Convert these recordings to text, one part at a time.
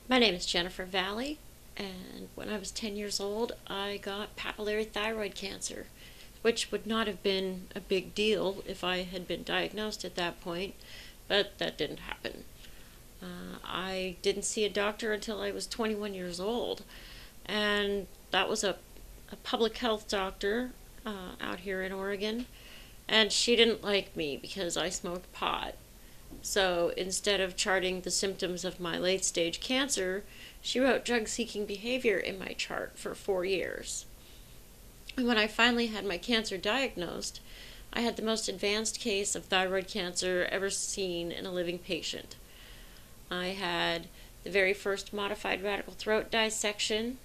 My name is Jenifer Valley, and when I was 10 years old, I got papillary thyroid cancer, which would not have been a big deal if I had been diagnosed at that point, but that didn't happen. I didn't see a doctor until I was 21 years old, and that was a public health doctor out here in Oregon, and she didn't like me because I smoked pot. So instead of charting the symptoms of my late stage cancer, she wrote drug seeking behavior in my chart for 4 years. And when I finally had my cancer diagnosed, I had the most advanced case of thyroid cancer ever seen in a living patient. I had the very first modified radical throat dissection.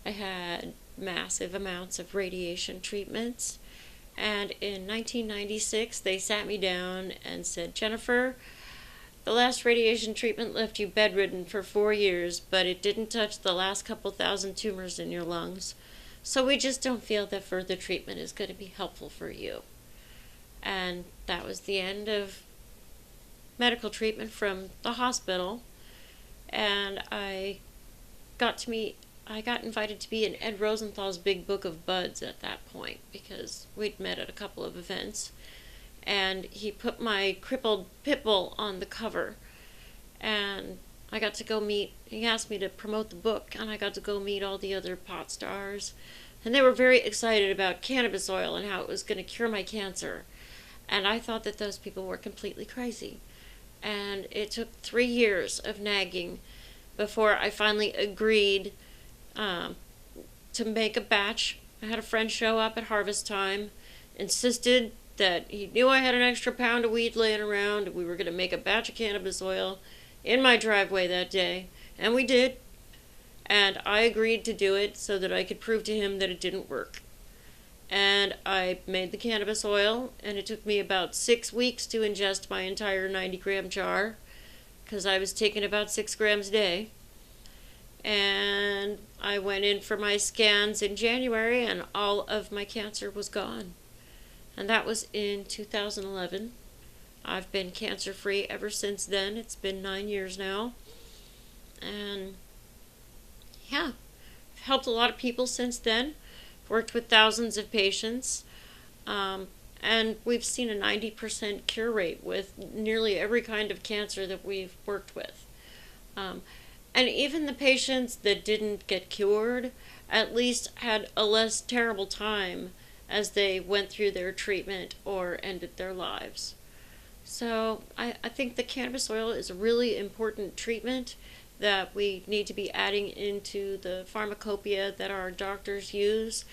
I had massive amounts of radiation treatments. And in 1996, they sat me down and said, Jenifer, the last radiation treatment left you bedridden for 4 years, but it didn't touch the last couple thousand tumors in your lungs. So we just don't feel that further treatment is going to be helpful for you. And that was the end of medical treatment from the hospital. And I got invited to be in Ed Rosenthal's Big Book of Buds at that point because we'd met at a couple of events. And he put my crippled pit bull on the cover. And I got to go meet, he asked me to promote the book, and I got to go meet all the other pot stars. And they were very excited about cannabis oil and how it was going to cure my cancer. And I thought that those people were completely crazy. And it took 3 years of nagging before I finally agreed to make a batch. I had a friend show up at harvest time, insisted that he knew I had an extra pound of weed laying around, and we were going to make a batch of cannabis oil in my driveway that day. And we did. And I agreed to do it so that I could prove to him that it didn't work. And I made the cannabis oil, and it took me about 6 weeks to ingest my entire 90-gram jar, because I was taking about 6 grams a day. And I went in for my scans in January, and all of my cancer was gone. And that was in 2011. I've been cancer-free ever since then. It's been 9 years now. And yeah, I've helped a lot of people since then. Worked with thousands of patients. And we've seen a 90% cure rate with nearly every kind of cancer that we've worked with. And even the patients that didn't get cured at least had a less terrible time as they went through their treatment or ended their lives. So I think the cannabis oil is a really important treatment that we need to be adding into the pharmacopoeia that our doctors use.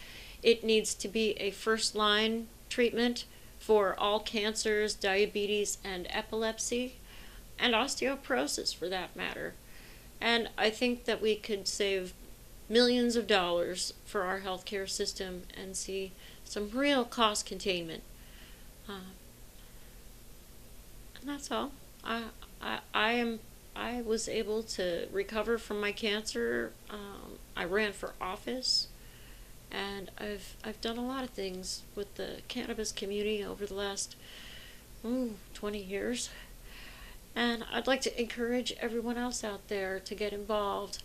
It needs to be a first-line treatment for all cancers, diabetes, and epilepsy, and osteoporosis for that matter. And I think that we could save millions of dollars for our healthcare system and see some real cost containment. And that's all. I was able to recover from my cancer. I ran for office, and I've done a lot of things with the cannabis community over the last 20 years. And I'd like to encourage everyone else out there to get involved.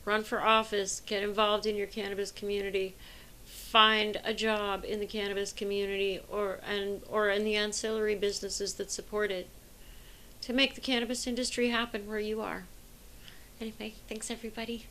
Run for office, get involved in your cannabis community, find a job in the cannabis community or in the ancillary businesses that support it to make the cannabis industry happen where you are. Anyway, thanks everybody.